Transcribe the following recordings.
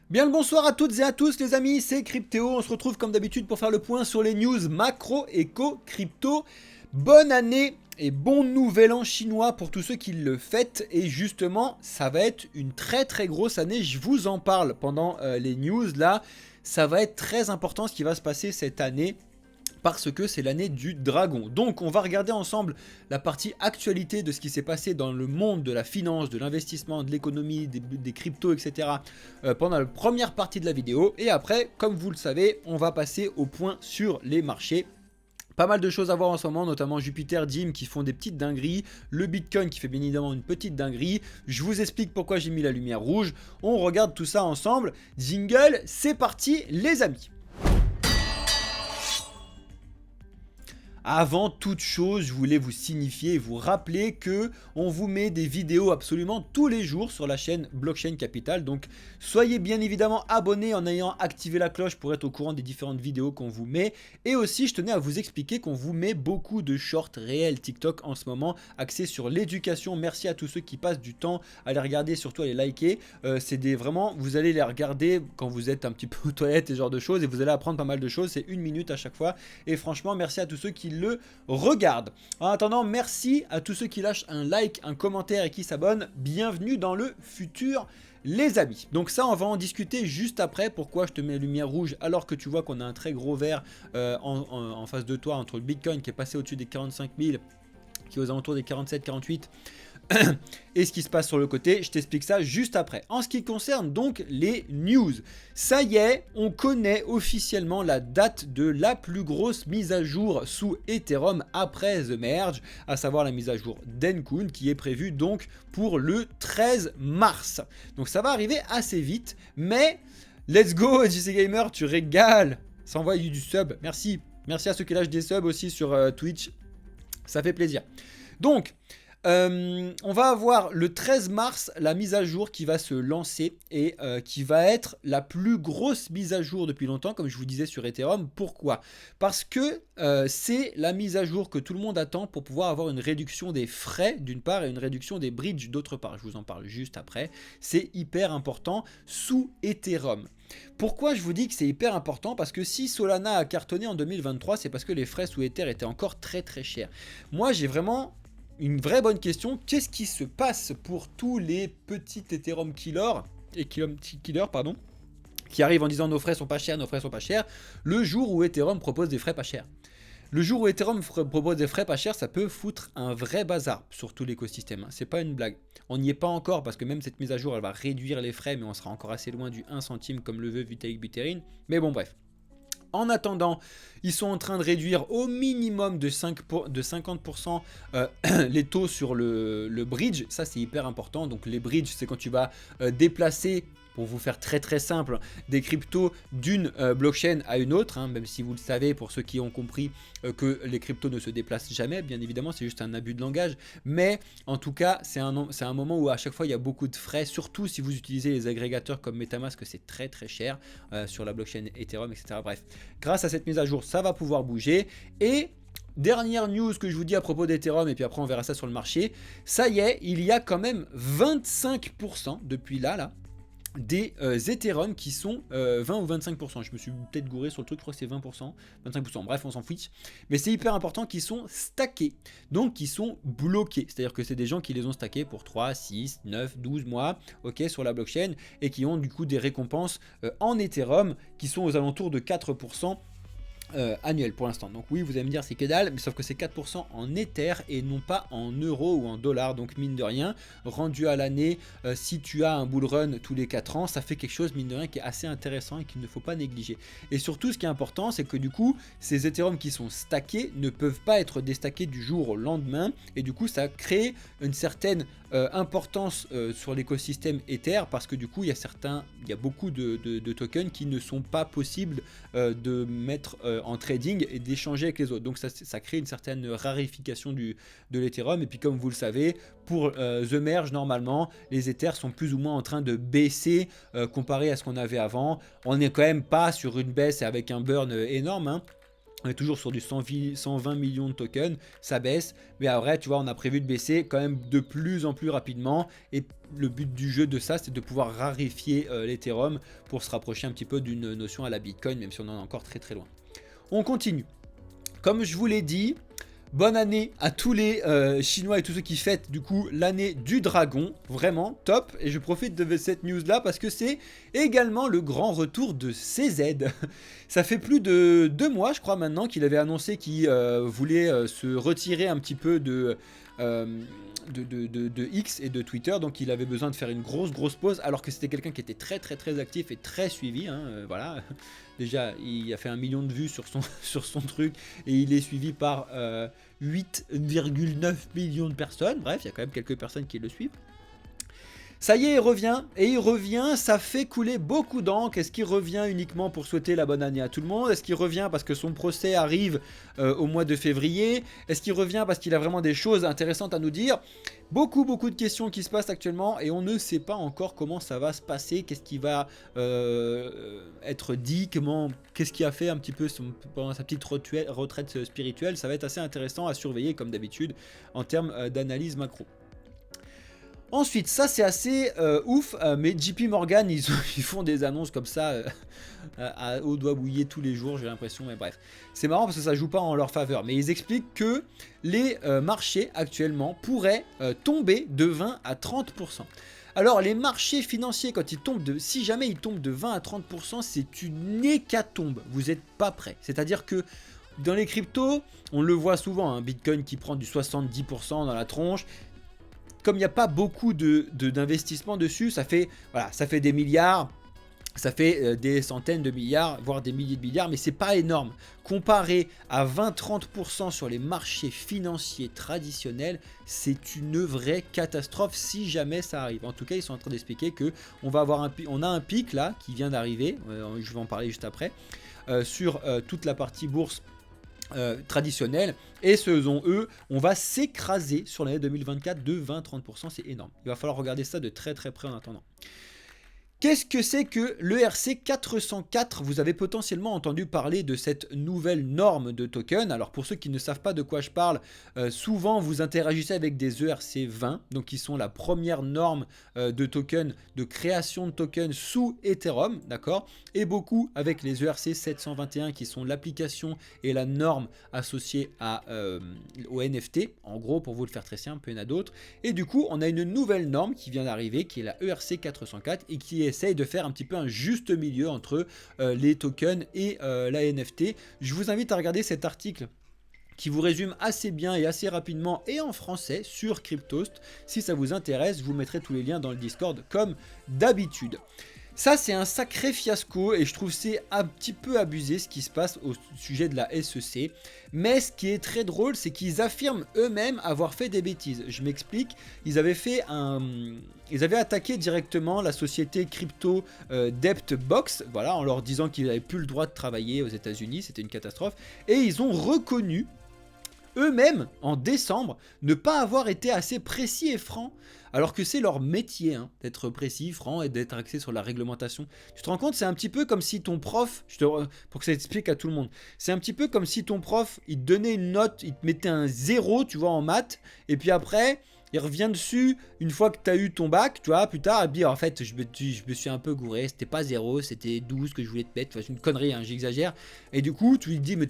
Bien le bonsoir à toutes et à tous les amis, c'est Cryptéo, on se retrouve comme d'habitude pour faire le point sur les news macro, éco, crypto. Bonne année et bon nouvel an chinois pour tous ceux qui le fêtent et justement ça va être une très grosse année, je vous en parle pendant les news là, ça va être très important ce qui va se passer cette année parce que c'est l'année du dragon. Donc on va regarder ensemble la partie actualité de ce qui s'est passé dans le monde de la finance, de l'investissement, de l'économie, des cryptos, etc. Pendant la première partie de la vidéo. Et après, comme vous le savez, on va passer au point sur les marchés. Pas mal de choses à voir en ce moment, notamment Jupiter, Jim qui font des petites dingueries, le Bitcoin qui fait bien évidemment une petite dinguerie. Je vous explique pourquoi j'ai mis la lumière rouge. On regarde tout ça ensemble. Jingle, c'est parti les amis. Avant toute chose, je voulais vous signifier et vous rappeler que on vous met des vidéos absolument tous les jours sur la chaîne Blockchain Capital. Donc soyez bien évidemment abonnés en ayant activé la cloche pour être au courant des différentes vidéos qu'on vous met. Et aussi, je tenais à vous expliquer qu'on vous met beaucoup de shorts réels TikTok en ce moment, axés sur l'éducation. Merci à tous ceux qui passent du temps à les regarder, surtout à les liker. C'est vraiment, vous allez les regarder quand vous êtes un petit peu aux toilettes et ce genre de choses et vous allez apprendre pas mal de choses. C'est 1 minute à chaque fois. Et franchement, merci à tous ceux qui le regardent. En attendant, merci à tous ceux qui lâchent un like, un commentaire et qui s'abonnent. Bienvenue dans le futur, les amis. Donc ça, on va en discuter juste après. Pourquoi je te mets la lumière rouge alors que tu vois qu'on a un très gros vert en face de toi entre le Bitcoin qui est passé au-dessus des 45 000, qui est aux alentours des 47-48 et ce qui se passe sur le côté, je t'explique ça juste après. En ce qui concerne donc les news, ça y est, on connaît officiellement la date de la plus grosse mise à jour sous Ethereum après The Merge, à savoir la mise à jour d'Encun qui est prévue donc pour le 13 mars. Donc ça va arriver assez vite, mais let's go JC Gamer, tu régales. Ça envoie du sub, merci. Merci à ceux qui lâchent des subs aussi sur Twitch, ça fait plaisir. Donc, on va avoir le 13 mars la mise à jour qui va se lancer et qui va être la plus grosse mise à jour depuis longtemps, comme je vous disais sur Ethereum. Pourquoi? Parce que c'est la mise à jour que tout le monde attend pour pouvoir avoir une réduction des frais d'une part et une réduction des bridges d'autre part. Je vous en parle juste après. C'est hyper important sous Ethereum. Pourquoi je vous dis que c'est hyper important? Parce que si Solana a cartonné en 2023, c'est parce que les frais sous Ether étaient encore très chers. Moi, j'ai vraiment une vraie bonne question. Qu'est-ce qui se passe pour tous les petits Ethereum killers pardon, qui arrivent en disant nos frais sont pas chers, le jour où Ethereum propose des frais pas chers? Le jour où Ethereum propose des frais pas chers, ça peut foutre un vrai bazar sur tout l'écosystème. C'est pas une blague. On n'y est pas encore parce que même cette mise à jour, elle va réduire les frais, mais on sera encore assez loin du 1 centime comme le veut Vitalik Buterin. Mais bon, bref. En attendant, ils sont en train de réduire au minimum de 50% les taux sur le bridge. Ça, c'est hyper important. Donc les bridges, c'est quand tu vas déplacer, pour vous faire très simple, des cryptos d'une blockchain à une autre, hein, même si vous le savez, pour ceux qui ont compris que les cryptos ne se déplacent jamais, bien évidemment, c'est juste un abus de langage. Mais en tout cas, c'est un moment où à chaque fois, il y a beaucoup de frais, surtout si vous utilisez les agrégateurs comme Metamask, c'est très cher sur la blockchain Ethereum, etc. Bref, grâce à cette mise à jour, ça va pouvoir bouger. Et dernière news que je vous dis à propos d'Ethereum, et puis après on verra ça sur le marché, ça y est, il y a quand même 25% depuis là, des Ethereum qui sont 20 ou 25%. Je me suis peut-être gouré sur le truc, je crois que c'est 20%, 25%, bref, on s'en fiche. Mais c'est hyper important qu'ils sont stackés, donc qui sont bloqués. C'est-à-dire que c'est des gens qui les ont stackés pour 3, 6, 9, 12 mois, ok, sur la blockchain, et qui ont du coup des récompenses en Ethereum qui sont aux alentours de 4%. Annuel pour l'instant. Donc oui, vous allez me dire c'est que dalle, mais sauf que c'est 4% en Ether et non pas en euros ou en dollars. Donc mine de rien, rendu à l'année, si tu as un bull run tous les 4 ans, ça fait quelque chose mine de rien qui est assez intéressant et qu'il ne faut pas négliger. Et surtout, ce qui est important, c'est que du coup, ces Ethereum qui sont stackés ne peuvent pas être déstackés du jour au lendemain. Et du coup, ça crée une certaine importance sur l'écosystème Ether parce que du coup, il y a beaucoup de tokens qui ne sont pas possibles de mettre en trading et d'échanger avec les autres. Donc ça crée une certaine rarification de l'Ethereum. Et puis comme vous le savez, pour The Merge, normalement, les Ethers sont plus ou moins en train de baisser comparé à ce qu'on avait avant. On n'est quand même pas sur une baisse avec un burn énorme, hein. On est toujours sur du 120 millions de tokens, ça baisse, mais après tu vois on a prévu de baisser quand même de plus en plus rapidement, et le but du jeu de ça c'est de pouvoir raréfier l'Ethereum pour se rapprocher un petit peu d'une notion à la Bitcoin, même si on en est encore très très loin. On continue. Comme je vous l'ai dit, bonne année à tous les Chinois et tous ceux qui fêtent du coup l'année du dragon, vraiment top. Et je profite de cette news là parce que c'est également le grand retour de CZ. Ça fait plus de 2 mois je crois maintenant qu'il avait annoncé qu'il voulait se retirer un petit peu de X et de Twitter, donc il avait besoin de faire une grosse pause, alors que c'était quelqu'un qui était très actif et très suivi, hein, voilà. Déjà il a fait 1 million de vues sur son truc, et il est suivi par 8,9 millions de personnes. Bref, il y a quand même quelques personnes qui le suivent. Ça y est, il revient, et il revient, ça fait couler beaucoup d'encre. Est-ce qu'il revient uniquement pour souhaiter la bonne année à tout le monde? Est-ce qu'il revient parce que son procès arrive au mois de février? Est-ce qu'il revient parce qu'il a vraiment des choses intéressantes à nous dire? Beaucoup de questions qui se passent actuellement, et on ne sait pas encore comment ça va se passer, qu'est-ce qui va être dit, qu'est-ce qui a fait un petit peu pendant sa petite retraite spirituelle. Ça va être assez intéressant à surveiller comme d'habitude en termes d'analyse macro. Ensuite, ça c'est assez ouf, mais JP Morgan, ils font des annonces comme ça au doigt mouillé tous les jours, j'ai l'impression, mais bref. C'est marrant parce que ça joue pas en leur faveur, mais ils expliquent que les marchés actuellement pourraient tomber de 20 à 30%. Alors les marchés financiers, quand ils tombent si jamais ils tombent de 20 à 30%, c'est une hécatombe, vous n'êtes pas prêts. C'est-à-dire que dans les cryptos, on le voit souvent, hein, Bitcoin qui prend du 70% dans la tronche. Comme il n'y a pas beaucoup d'investissement dessus, ça fait des milliards, ça fait des centaines de milliards, voire des milliers de milliards, mais c'est pas énorme. Comparé à 20-30% sur les marchés financiers traditionnels, c'est une vraie catastrophe si jamais ça arrive. En tout cas, ils sont en train d'expliquer qu'on va avoir on a un pic là qui vient d'arriver, je vais en parler juste après, sur toute la partie bourse traditionnelle, et selon eux on va s'écraser sur l'année 2024 de 20-30%, c'est énorme. Il va falloir regarder ça de très près en attendant. Qu'est-ce que c'est que l'ERC 404? Vous avez potentiellement entendu parler de cette nouvelle norme de token. Alors pour ceux qui ne savent pas de quoi je parle, souvent vous interagissez avec des ERC 20, donc qui sont la première norme de token, de création de tokens sous Ethereum, d'accord, et beaucoup avec les ERC 721 qui sont l'application et la norme associée au NFT, en gros pour vous le faire très simple, il y en a d'autres. Et du coup on a une nouvelle norme qui vient d'arriver, qui est la ERC 404, et qui essaye de faire un petit peu un juste milieu entre les tokens et la NFT. Je vous invite à regarder cet article qui vous résume assez bien et assez rapidement et en français sur Cryptost. Si ça vous intéresse, je vous mettrai tous les liens dans le Discord comme d'habitude. Ça c'est un sacré fiasco, et je trouve c'est un petit peu abusé ce qui se passe au sujet de la SEC. Mais ce qui est très drôle, c'est qu'ils affirment eux-mêmes avoir fait des bêtises. Je m'explique, ils avaient attaqué directement la société crypto Depthbox, voilà, en leur disant qu'ils n'avaient plus le droit de travailler aux États-Unis, c'était une catastrophe, et ils ont reconnu eux-mêmes en décembre ne pas avoir été assez précis et francs, alors que c'est leur métier, hein, d'être précis, franc et d'être axé sur la réglementation. Tu te rends compte, c'est un petit peu comme si ton prof, pour que ça explique à tout le monde, c'est un petit peu comme si ton prof, il te donnait une note, il te mettait un 0, tu vois, en maths, et puis après, il revient dessus une fois que tu as eu ton bac, tu vois, plus tard, et puis en fait, je me suis un peu gouré, c'était pas 0, c'était 12 que je voulais te mettre, enfin, c'est une connerie, hein, j'exagère, et du coup, tu lui dis, mais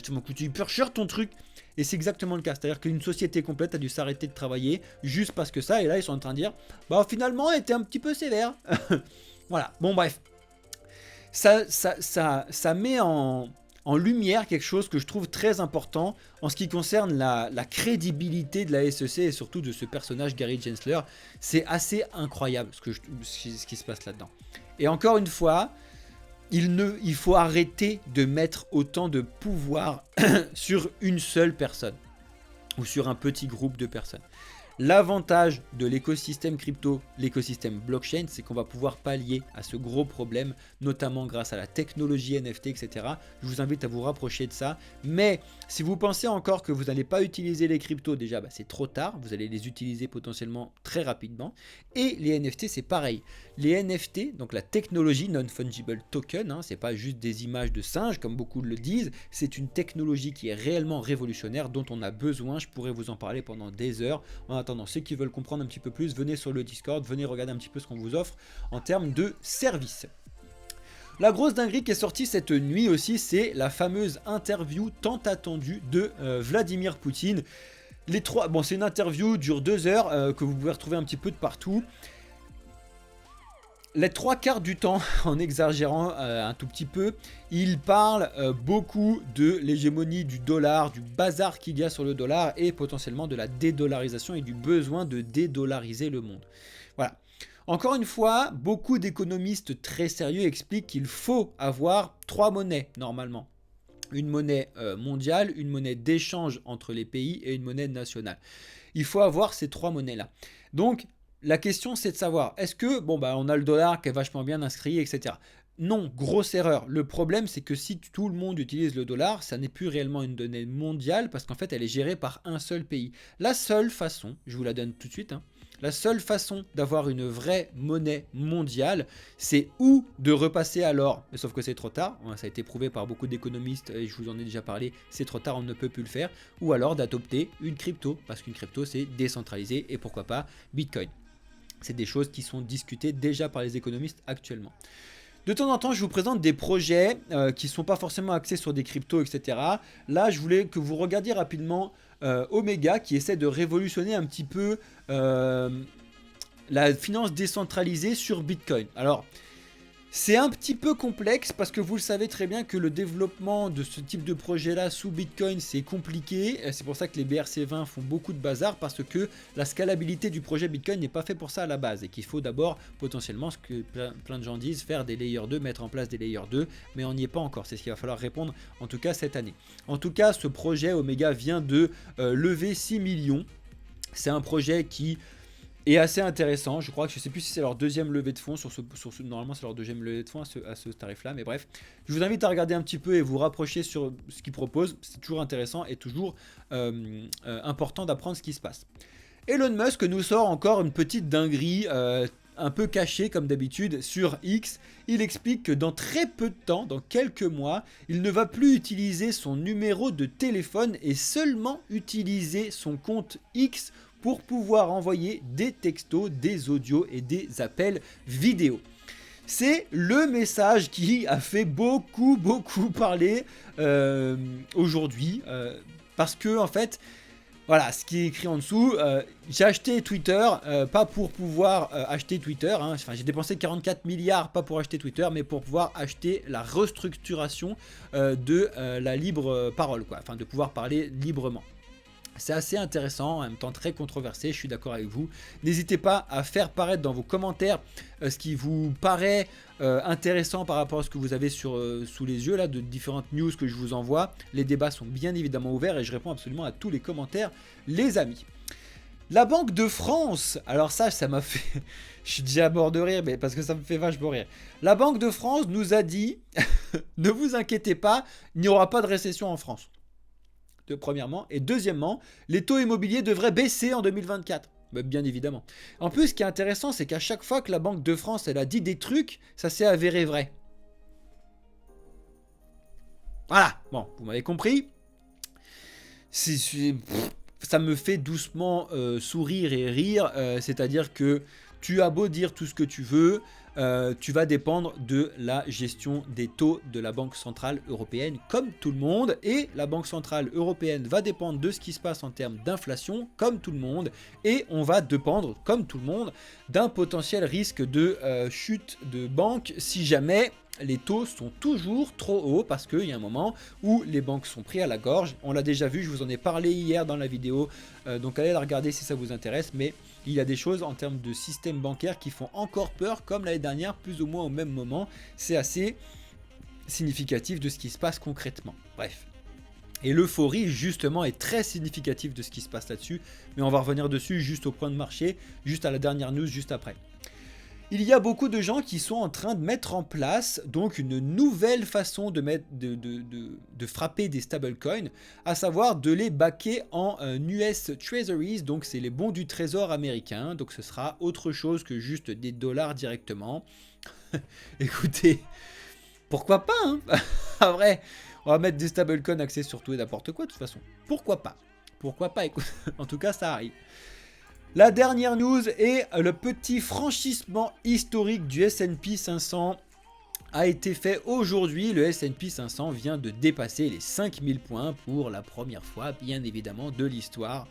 ça m'a coûté hyper cher ton truc. Et c'est exactement le cas, c'est-à-dire qu'une société complète a dû s'arrêter de travailler juste parce que ça, et là ils sont en train de dire, bah finalement elle était un petit peu sévère. Voilà, bon bref. Ça met en lumière quelque chose que je trouve très important en ce qui concerne la crédibilité de la SEC et surtout de ce personnage Gary Gensler. C'est assez incroyable ce qui se passe là-dedans. Et encore une fois, il faut arrêter de mettre autant de pouvoir sur une seule personne ou sur un petit groupe de personnes. L'avantage de l'écosystème crypto, l'écosystème blockchain, c'est qu'on va pouvoir pallier à ce gros problème, notamment grâce à la technologie NFT, etc. Je vous invite à vous rapprocher de ça. Mais si vous pensez encore que vous n'allez pas utiliser les cryptos, déjà c'est trop tard, vous allez les utiliser potentiellement très rapidement. Et les NFT, c'est pareil. Les NFT, donc la technologie non-fungible token, c'est pas juste des images de singes comme beaucoup le disent, c'est une technologie qui est réellement révolutionnaire dont on a besoin. Je pourrais vous en parler pendant des heures. En attendant, ceux qui veulent comprendre un petit peu plus, venez sur le Discord, venez regarder un petit peu ce qu'on vous offre en termes de services. La grosse dinguerie qui est sortie cette nuit aussi, c'est la fameuse interview tant attendue de Vladimir Poutine. C'est une interview, dure 2 heures, que vous pouvez retrouver un petit peu de partout. Les 3/4 du temps, en exagérant un tout petit peu, il parle beaucoup de l'hégémonie du dollar, du bazar qu'il y a sur le dollar et potentiellement de la dédollarisation et du besoin de dédollariser le monde. Voilà. Encore une fois, beaucoup d'économistes très sérieux expliquent qu'il faut avoir 3 monnaies normalement. Une monnaie mondiale, une monnaie d'échange entre les pays et une monnaie nationale. Il faut avoir ces 3 monnaies-là. Donc, la question, c'est de savoir, est-ce que, on a le dollar qui est vachement bien inscrit, etc. Non, grosse erreur. Le problème, c'est que si tout le monde utilise le dollar, ça n'est plus réellement une donnée mondiale parce qu'en fait, elle est gérée par un seul pays. La seule façon, je vous la donne tout de suite, la seule façon d'avoir une vraie monnaie mondiale, c'est ou de repasser à l'or, mais sauf que c'est trop tard, ça a été prouvé par beaucoup d'économistes et je vous en ai déjà parlé, c'est trop tard, on ne peut plus le faire, ou alors d'adopter une crypto, parce qu'une crypto c'est décentralisé et pourquoi pas Bitcoin. C'est des choses qui sont discutées déjà par les économistes actuellement. De temps en temps, je vous présente des projets qui ne sont pas forcément axés sur des cryptos, etc. Là, je voulais que vous regardiez rapidement Omega qui essaie de révolutionner un petit peu la finance décentralisée sur Bitcoin. Alors, c'est un petit peu complexe parce que vous le savez très bien que le développement de ce type de projet-là sous Bitcoin, c'est compliqué. C'est pour ça que les BRC20 font beaucoup de bazar parce que la scalabilité du projet Bitcoin n'est pas fait pour ça à la base et qu'il faut d'abord potentiellement, ce que plein de gens disent, faire des layers 2, mettre en place des layers 2, mais on n'y est pas encore. C'est ce qu'il va falloir répondre en tout cas cette année. En tout cas, ce projet Omega vient de lever 6 millions. C'est un projet qui est assez intéressant, je crois que je ne sais plus si c'est leur deuxième levée de fonds, normalement c'est leur deuxième levée de fonds à ce tarif-là, mais bref. Je vous invite à regarder un petit peu et vous rapprocher sur ce qu'ils proposent, c'est toujours intéressant et toujours important d'apprendre ce qui se passe. Elon Musk nous sort encore une petite dinguerie un peu cachée comme d'habitude sur X. Il explique que dans très peu de temps, dans quelques mois, il ne va plus utiliser son numéro de téléphone et seulement utiliser son compte X pour pouvoir envoyer des textos, des audios et des appels vidéo. C'est le message qui a fait beaucoup parler aujourd'hui parce que en fait, voilà ce qui est écrit en dessous, j'ai acheté Twitter, pas pour pouvoir acheter Twitter, j'ai dépensé 44 milliards pas pour acheter Twitter, mais pour pouvoir acheter la restructuration de la libre parole, de pouvoir parler librement. C'est assez intéressant, en même temps très controversé, je suis d'accord avec vous. N'hésitez pas à faire paraître dans vos commentaires ce qui vous paraît intéressant par rapport à ce que vous avez sous les yeux là, de différentes news que je vous envoie. Les débats sont bien évidemment ouverts et je réponds absolument à tous les commentaires, les amis. La Banque de France, alors ça m'a fait... je suis déjà mort de rire, mais parce que ça me fait vachement rire. La Banque de France nous a dit, ne vous inquiétez pas, il n'y aura pas de récession en France. Premièrement, et deuxièmement, les taux immobiliers devraient baisser en 2024. Bien évidemment. En plus, ce qui est intéressant, c'est qu'à chaque fois que la Banque de France elle a dit des trucs, ça s'est avéré vrai. Voilà, bon, vous m'avez compris. Ça me fait doucement sourire et rire, c'est-à-dire que tu as beau dire tout ce que tu veux, tu vas dépendre de la gestion des taux de la Banque Centrale Européenne comme tout le monde, et la Banque Centrale Européenne va dépendre de ce qui se passe en termes d'inflation comme tout le monde, et on va dépendre comme tout le monde d'un potentiel risque de chute de banque si jamais les taux sont toujours trop hauts, parce qu'il y a un moment où les banques sont pris à la gorge. On l'a déjà vu, je vous en ai parlé hier dans la vidéo, donc allez la regarder si ça vous intéresse, mais il y a des choses en termes de système bancaire qui font encore peur, comme l'année dernière, plus ou moins au même moment. C'est assez significatif de ce qui se passe concrètement. Bref. Et l'euphorie justement est très significative de ce qui se passe là-dessus, mais on va revenir dessus juste au point de marché, juste à la dernière news, juste après. Il y a beaucoup de gens qui sont en train de mettre en place donc une nouvelle façon de frapper des stablecoins, à savoir de les backer en US Treasuries, donc c'est les bons du trésor américain, donc ce sera autre chose que juste des dollars directement. Écoutez, pourquoi pas hein. En vrai, on va mettre des stablecoins axés sur tout et n'importe quoi de toute façon. Pourquoi pas? Pourquoi pas, écoute, en tout cas ça arrive. La dernière news est le petit franchissement historique du S&P 500 a été fait aujourd'hui. Le S&P 500 vient de dépasser les 5000 points pour la première fois, bien évidemment, de l'histoire.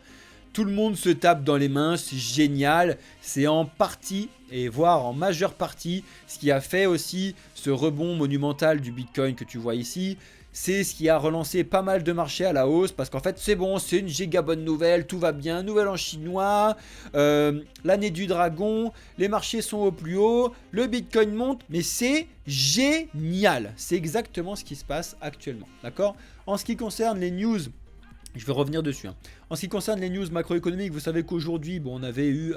Tout le monde se tape dans les mains, c'est génial. C'est en partie, et voire en majeure partie, ce qui a fait aussi ce rebond monumental du Bitcoin que tu vois ici. C'est ce qui a relancé pas mal de marchés à la hausse parce qu'en fait c'est bon, c'est une giga bonne nouvelle, tout va bien, nouvelle en chinois, l'année du dragon, les marchés sont au plus haut, le Bitcoin monte, mais c'est génial. C'est exactement ce qui se passe actuellement, d'accord? En ce qui concerne les news, je vais revenir dessus. En ce qui concerne les news macroéconomiques, vous savez qu'aujourd'hui, bon, on avait eu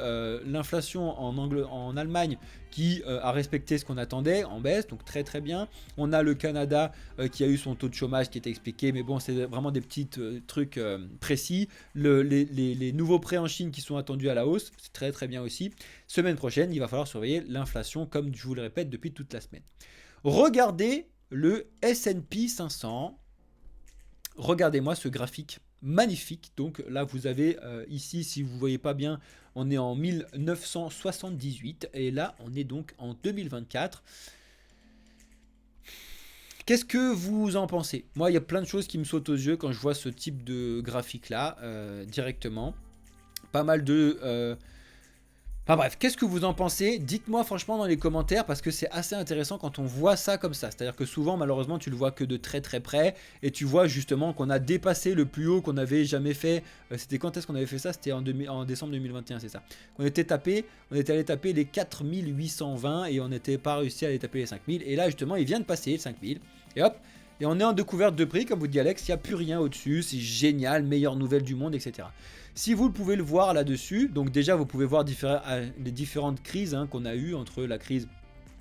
l'inflation en Allemagne qui a respecté ce qu'on attendait en baisse, donc très très bien. On a le Canada qui a eu son taux de chômage qui était expliqué, mais bon, c'est vraiment des petits trucs précis. Les nouveaux prêts en Chine qui sont attendus à la hausse, c'est très très bien aussi. Semaine prochaine, il va falloir surveiller l'inflation, comme je vous le répète depuis toute la semaine. Regardez le S&P 500. Regardez-moi ce graphique magnifique. Donc là, vous avez ici, si vous ne voyez pas bien, on est en 1978 et là, on est donc en 2024. Qu'est-ce que vous en pensez? Moi, il y a plein de choses qui me sautent aux yeux quand je vois ce type de graphique-là directement. Pas mal de... Enfin bref, qu'est-ce que vous en pensez? Dites-moi franchement dans les commentaires parce que c'est assez intéressant quand on voit ça comme ça. C'est-à-dire que souvent, malheureusement, tu le vois que de très très près et tu vois justement qu'on a dépassé le plus haut qu'on avait jamais fait. C'était quand est-ce qu'on avait fait ça? C'était en décembre 2021, c'est ça. On était allé taper les 4820 et on n'était pas réussi à aller taper les 5000. Et là, justement, il vient de passer les 5000 et hop. Et on est en découverte de prix, comme vous dit Alex, il n'y a plus rien au-dessus, c'est génial, meilleure nouvelle du monde, etc. Si vous pouvez le voir là-dessus, donc déjà vous pouvez voir les différentes crises qu'on a eues entre la crise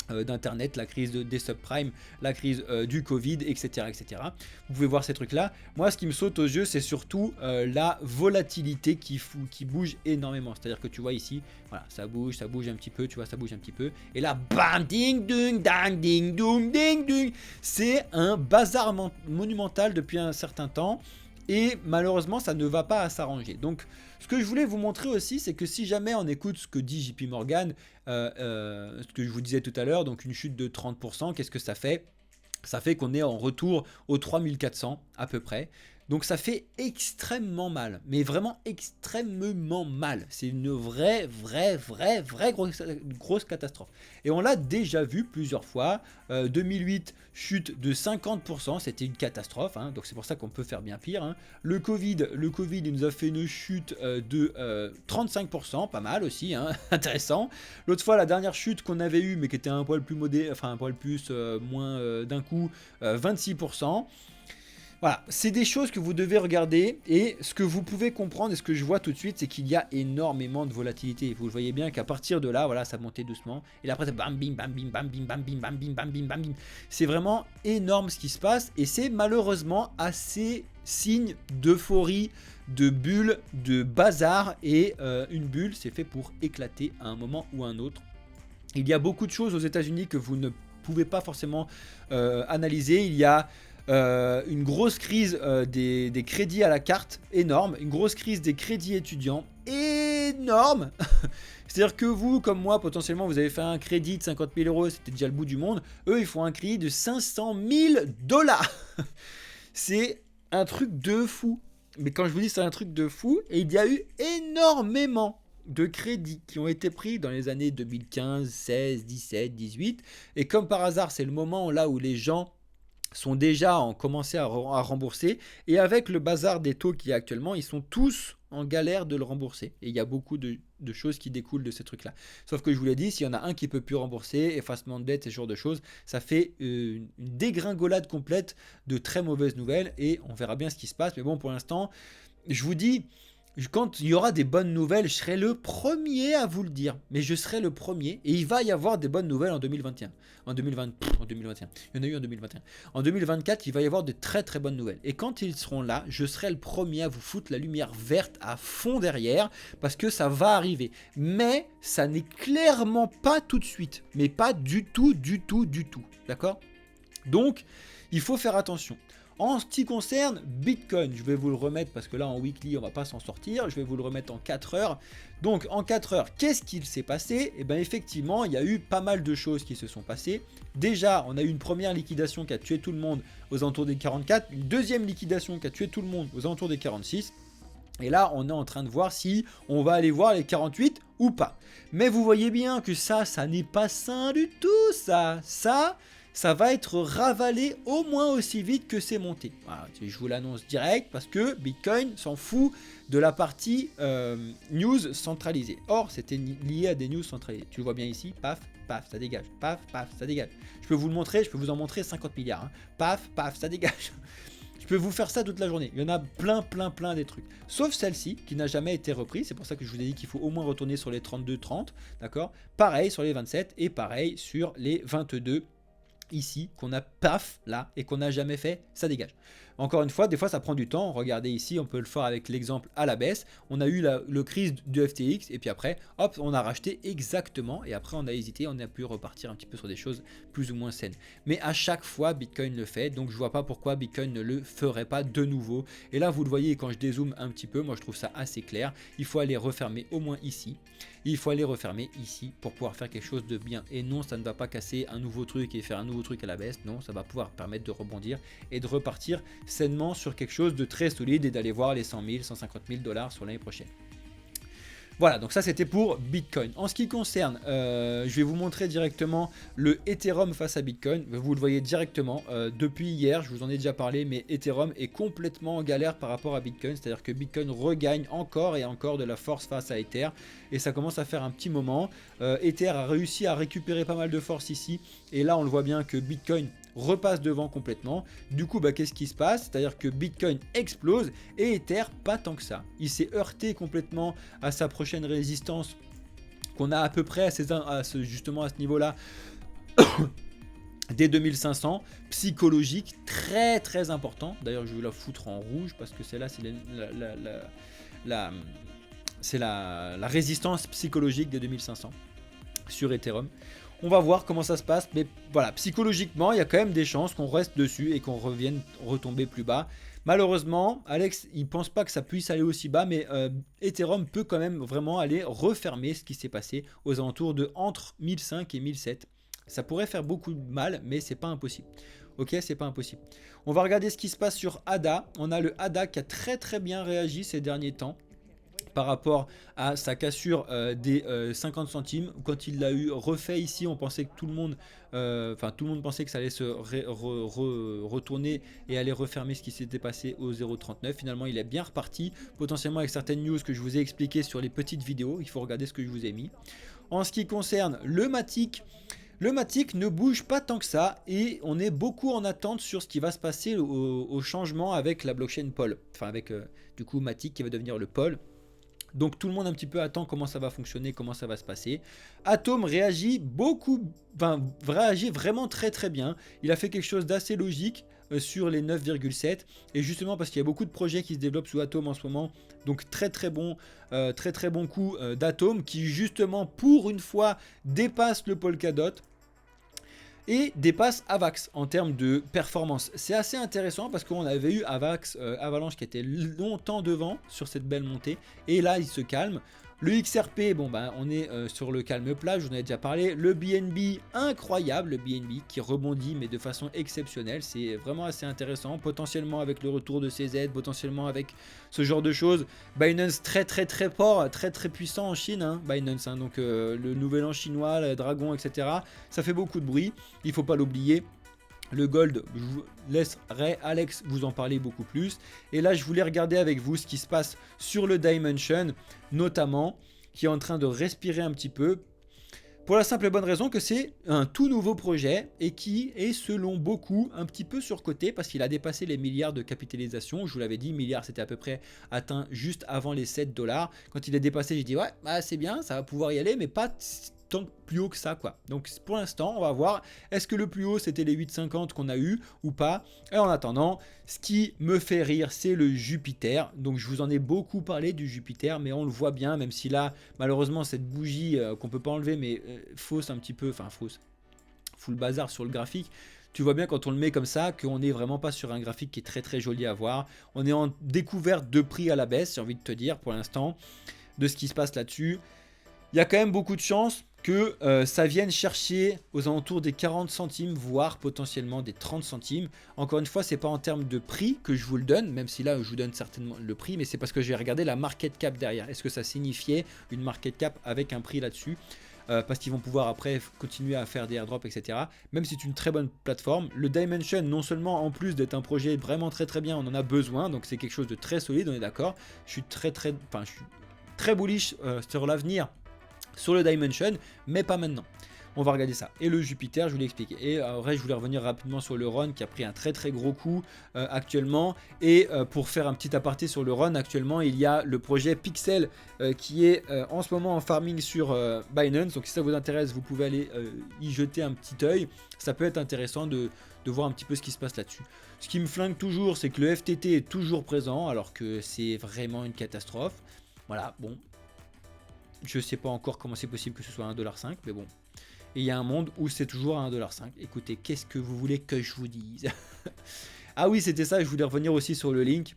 d'internet, la crise des subprimes, la crise du Covid, etc., etc. Vous pouvez voir ces trucs-là. Moi, ce qui me saute aux yeux, c'est surtout la volatilité qui bouge énormément. C'est-à-dire que tu vois ici, voilà, ça bouge un petit peu, tu vois, ça bouge un petit peu. Et là, bam, ding, ding, dang, ding, dong, ding, ding. C'est un bazar monumental depuis un certain temps. Et malheureusement, ça ne va pas s'arranger. Donc, ce que je voulais vous montrer aussi, c'est que si jamais on écoute ce que dit JP Morgan, ce que je vous disais tout à l'heure, donc une chute de 30%, qu'est-ce que ça fait? Ça fait qu'on est en retour aux 3400 à peu près. Donc ça fait extrêmement mal, mais vraiment extrêmement mal. C'est une vraie grosse catastrophe. Et on l'a déjà vu plusieurs fois. 2008, chute de 50%, c'était une catastrophe. Donc c'est pour ça qu'on peut faire bien pire. Le Covid, il nous a fait une chute de 35%, pas mal aussi, intéressant. L'autre fois, la dernière chute qu'on avait eue, mais qui était un poil plus modéré, enfin un poil plus, moins d'un coup, 26%. Voilà, c'est des choses que vous devez regarder et ce que vous pouvez comprendre et ce que je vois tout de suite, c'est qu'il y a énormément de volatilité. Vous voyez bien qu'à partir de là, voilà, ça montait doucement et là après c'est bam bim bam bim bam bim bam bim bam bim bam bim bam bim. C'est vraiment énorme ce qui se passe et c'est malheureusement assez signe d'euphorie, de bulle, de bazar et une bulle, c'est fait pour éclater à un moment ou à un autre. Il y a beaucoup de choses aux États-Unis que vous ne pouvez pas forcément analyser. Il y a une grosse crise des crédits à la carte, énorme. Une grosse crise des crédits étudiants, énorme. C'est-à-dire que vous, comme moi, potentiellement, vous avez fait un crédit de 50 000 €, c'était déjà le bout du monde. Eux, ils font un crédit de 500 000 $. C'est un truc de fou. Mais quand je vous dis c'est un truc de fou, et il y a eu énormément de crédits qui ont été pris dans les années 2015, 16, 17, 18. Et comme par hasard, c'est le moment là où les gens sont déjà en commencé à rembourser et avec le bazar des taux qu'il y a actuellement, ils sont tous en galère de le rembourser et il y a beaucoup de de choses qui découlent de ces trucs-là. Sauf que je vous l'ai dit, s'il y en a un qui peut plus rembourser, effacement de dette, ce genre de choses, ça fait une dégringolade complète de très mauvaises nouvelles et on verra bien ce qui se passe. Mais bon, pour l'instant, je vous dis, quand il y aura des bonnes nouvelles, je serai le premier à vous le dire. Mais je serai le premier et il va y avoir des bonnes nouvelles en 2021. En 2021. Il y en a eu en 2021. En 2024, il va y avoir de très très bonnes nouvelles. Et quand ils seront là, je serai le premier à vous foutre la lumière verte à fond derrière parce que ça va arriver. Mais ça n'est clairement pas tout de suite. Mais pas du tout, du tout, du tout. D'accord ? Donc, il faut faire attention. En ce qui concerne Bitcoin, je vais vous le remettre parce que là en weekly on va pas s'en sortir, je vais vous le remettre en 4 heures. Donc en 4 heures, qu'est-ce qu'il s'est passé? Et bien effectivement, il y a eu pas mal de choses qui se sont passées. Déjà, on a eu une première liquidation qui a tué tout le monde aux alentours des 44, une deuxième liquidation qui a tué tout le monde aux alentours des 46. Et là, on est en train de voir si on va aller voir les 48 ou pas. Mais vous voyez bien que ça n'est pas sain du tout, ça va être ravalé au moins aussi vite que c'est monté. Voilà, je vous l'annonce direct parce que Bitcoin s'en fout de la partie news centralisée. Or, c'était lié à des news centralisées. Tu le vois bien ici, paf, paf, ça dégage, paf, paf, ça dégage. Je peux vous le montrer, je peux vous en montrer 50 milliards. Hein. Paf, paf, ça dégage. Je peux vous faire ça toute la journée. Il y en a plein des trucs. Sauf celle-ci qui n'a jamais été reprise. C'est pour ça que je vous ai dit qu'il faut au moins retourner sur les 32-30. D'accord ? Pareil sur les 27 et pareil sur les 22. Ici, qu'on a paf là et qu'on n'a jamais fait, ça dégage. Encore une fois, des fois ça prend du temps. Regardez ici, on peut le faire avec l'exemple à la baisse. On a eu le crise du FTX et puis après, hop, on a racheté exactement et après on a hésité, on a pu repartir un petit peu sur des choses plus ou moins saines. Mais à chaque fois, Bitcoin le fait, donc je vois pas pourquoi Bitcoin ne le ferait pas de nouveau. Et là, vous le voyez quand je dézoome un petit peu, moi je trouve ça assez clair. Il faut aller refermer au moins ici. Il faut aller refermer ici pour pouvoir faire quelque chose de bien. Et non, ça ne va pas casser un nouveau truc et faire un nouveau truc à la baisse. Non, ça va pouvoir permettre de rebondir et de repartir sainement sur quelque chose de très solide et d'aller voir les 100 000, 150 000 $ sur l'année prochaine. Voilà, donc ça c'était pour Bitcoin. En ce qui concerne, je vais vous montrer directement le Ethereum face à Bitcoin. Vous le voyez directement depuis hier, je vous en ai déjà parlé, mais Ethereum est complètement en galère par rapport à Bitcoin. C'est-à-dire que Bitcoin regagne encore et encore de la force face à Ether. Et ça commence à faire un petit moment. Ether a réussi à récupérer pas mal de force ici. Et là, on le voit bien que Bitcoin repasse devant complètement. Du coup, qu'est-ce qui se passe? C'est-à-dire que Bitcoin explose et Ether pas tant que ça. Il s'est heurté complètement à sa prochaine résistance qu'on a à peu près justement à ce niveau-là des 2500, psychologique, très très important. D'ailleurs, je vais la foutre en rouge parce que celle-là, c'est la résistance psychologique des 2500 sur Ethereum. On va voir comment ça se passe, mais voilà, psychologiquement, il y a quand même des chances qu'on reste dessus et qu'on revienne retomber plus bas. Malheureusement, Alex, il pense pas que ça puisse aller aussi bas, mais Ethereum peut quand même vraiment aller refermer ce qui s'est passé aux alentours de entre 1005 et 1007. Ça pourrait faire beaucoup de mal, mais c'est pas impossible. Ok, c'est pas impossible. On va regarder ce qui se passe sur ADA. On a le ADA qui a très très bien réagi ces derniers temps par rapport à sa cassure des 50 centimes. Quand il l'a eu refait ici, on pensait que tout le monde pensait que ça allait se retourner et aller refermer ce qui s'était passé au 0,39. Finalement, il est bien reparti, potentiellement avec certaines news que je vous ai expliquées sur les petites vidéos. Il faut regarder ce que je vous ai mis. En ce qui concerne le Matic, ne bouge pas tant que ça et on est beaucoup en attente sur ce qui va se passer au changement avec la blockchain Pol. Enfin avec du coup Matic qui va devenir le Pol. Donc tout le monde un petit peu attend comment ça va fonctionner, comment ça va se passer. Atom réagit vraiment très très bien. Il a fait quelque chose d'assez logique sur les 9,7 et justement parce qu'il y a beaucoup de projets qui se développent sous Atom en ce moment. Donc très très bon coup d'Atom qui justement pour une fois dépasse le Polkadot et dépasse Avax en termes de performance. C'est assez intéressant parce qu'on avait eu Avalanche qui était longtemps devant sur cette belle montée et là il se calme. Le XRP, on est sur le calme plat, je vous en ai déjà parlé. Le BNB, incroyable, le BNB qui rebondit mais de façon exceptionnelle. C'est vraiment assez intéressant, potentiellement avec le retour de CZ, potentiellement avec ce genre de choses. Binance très fort, très puissant en Chine, hein, Binance, hein, donc le nouvel an chinois, le dragon, etc. Ça fait beaucoup de bruit, il ne faut pas l'oublier. Le gold, je vous laisserai Alex vous en parler beaucoup plus. Et là, je voulais regarder avec vous ce qui se passe sur le Dimension, notamment, qui est en train de respirer un petit peu. Pour la simple et bonne raison que c'est un tout nouveau projet et qui est selon beaucoup un petit peu surcoté parce qu'il a dépassé les milliards de capitalisation. Je vous l'avais dit, milliards c'était à peu près atteint juste avant les 7 $. Quand il est dépassé, j'ai dit ouais, bah c'est bien, ça va pouvoir y aller, mais pas tant plus haut que ça quoi. Donc pour l'instant on va voir est-ce que le plus haut c'était les 8,50 qu'on a eu ou pas. Et en attendant, ce qui me fait rire c'est le Jupiter. Donc je vous en ai beaucoup parlé du Jupiter, mais on le voit bien, même si là malheureusement cette bougie qu'on peut pas enlever mais fausse un petit peu, enfin fausse, fout le bazar sur le graphique. Tu vois bien quand on le met comme ça qu'on n'est vraiment pas sur un graphique qui est très très joli à voir. On est en découverte de prix à la baisse, j'ai envie de te dire pour l'instant, de ce qui se passe là-dessus. Il y a quand même beaucoup de chances que ça vienne chercher aux alentours des 40 centimes, voire potentiellement des 30 centimes. Encore une fois, c'est pas en termes de prix que je vous le donne, même si là je vous donne certainement le prix, mais c'est parce que j'ai regardé la market cap derrière. Est-ce que ça signifiait une market cap avec un prix là-dessus parce qu'ils vont pouvoir après continuer à faire des airdrops, etc. Même si c'est une très bonne plateforme. Le Dimension, non seulement en plus d'être un projet vraiment très très bien, on en a besoin, donc c'est quelque chose de très solide, on est d'accord. Je suis très bullish sur l'avenir sur le Dimension, mais pas maintenant. On va regarder ça. Et le Jupiter, je vous l'ai expliqué. Et après, je voulais revenir rapidement sur le Run qui a pris un très très gros coup actuellement. Et pour faire un petit aparté sur le Run, actuellement, il y a le projet Pixel qui est en ce moment en farming sur Binance. Donc si ça vous intéresse, vous pouvez aller y jeter un petit œil. Ça peut être intéressant de voir un petit peu ce qui se passe là-dessus. Ce qui me flingue toujours, c'est que le FTT est toujours présent, alors que c'est vraiment une catastrophe. Voilà, bon. Je sais pas encore comment c'est possible que ce soit à 1,5$, mais bon. Et il y a un monde où c'est toujours à 1,5$. Écoutez, qu'est-ce que vous voulez que je vous dise? Ah oui, c'était ça, je voulais revenir aussi sur le link.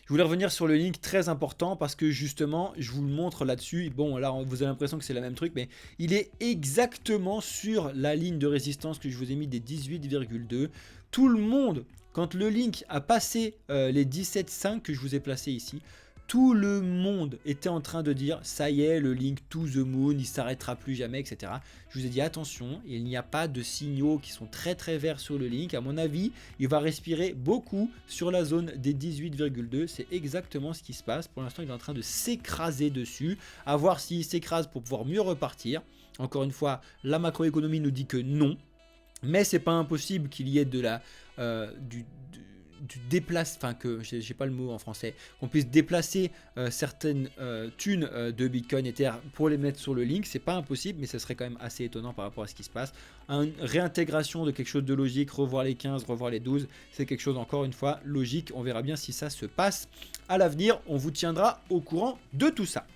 Je voulais revenir sur le link très important parce que justement, je vous le montre là-dessus. Bon, là, vous avez l'impression que c'est le même truc, mais il est exactement sur la ligne de résistance que je vous ai mis des 18,2. Tout le monde, quand le link a passé les 17,5 que je vous ai placé ici, tout le monde était en train de dire ça y est, le link to the moon, il s'arrêtera plus jamais, etc. Je vous ai dit attention, il n'y a pas de signaux qui sont très très verts sur le link. À mon avis, il va respirer beaucoup sur la zone des 18,2. C'est exactement ce qui se passe. Pour l'instant, il est en train de s'écraser dessus. À voir s'il s'écrase pour pouvoir mieux repartir. Encore une fois, la macroéconomie nous dit que non. Mais c'est pas impossible qu'il y ait de la enfin que j'ai pas le mot en français, qu'on puisse déplacer certaines thunes de Bitcoin Ether pour les mettre sur le link. C'est pas impossible, mais ce serait quand même assez étonnant par rapport à ce qui se passe. Une réintégration de quelque chose de logique, revoir les 15, revoir les 12, c'est quelque chose encore une fois logique. On verra bien si ça se passe à l'avenir. On vous tiendra au courant de tout ça.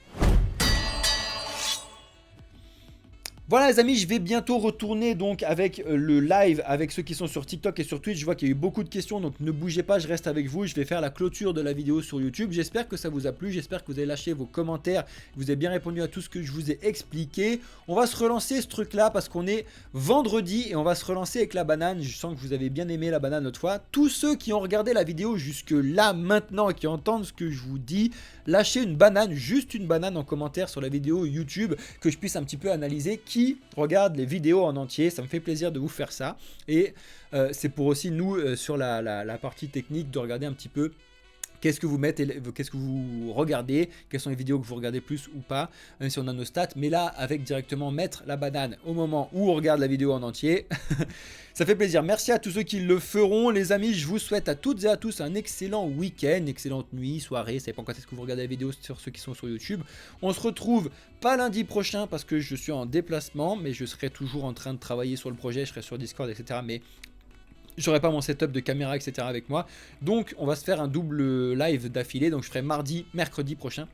Voilà les amis, je vais bientôt retourner donc avec le live avec ceux qui sont sur TikTok et sur Twitch. Je vois qu'il y a eu beaucoup de questions, donc ne bougez pas, je reste avec vous. Je vais faire la clôture de la vidéo sur YouTube. J'espère que ça vous a plu, j'espère que vous avez lâché vos commentaires, que vous avez bien répondu à tout ce que je vous ai expliqué. On va se relancer ce truc là parce qu'on est vendredi et on va se relancer avec la banane. Je sens que vous avez bien aimé la banane l'autre fois. Tous ceux qui ont regardé la vidéo jusque là maintenant et qui entendent ce que je vous dis, lâchez une banane, juste une banane en commentaire sur la vidéo YouTube, que je puisse un petit peu analyser qui regarde les vidéos en entier. Ça me fait plaisir de vous faire ça. Et c'est pour aussi nous, sur la partie technique, de regarder un petit peu qu'est-ce que vous mettez, qu'est-ce que vous regardez, quelles sont les vidéos que vous regardez plus ou pas, même si on a nos stats. Mais là, avec directement mettre la banane au moment où on regarde la vidéo en entier, ça fait plaisir. Merci à tous ceux qui le feront. Les amis, je vous souhaite à toutes et à tous un excellent week-end, excellente nuit, soirée. Ça dépend quand est-ce que vous regardez la vidéo sur ceux qui sont sur YouTube. On se retrouve pas lundi prochain parce que je suis en déplacement, mais je serai toujours en train de travailler sur le projet. Je serai sur Discord, etc. Mais j'aurai pas mon setup de caméra, etc. avec moi. Donc, on va se faire un double live d'affilée. Donc, je ferai mardi, mercredi prochain.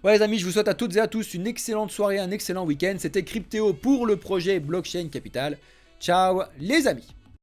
Voilà les amis, je vous souhaite à toutes et à tous une excellente soirée, un excellent week-end. C'était Cryptéo pour le projet Blockchain Capital. Ciao les amis.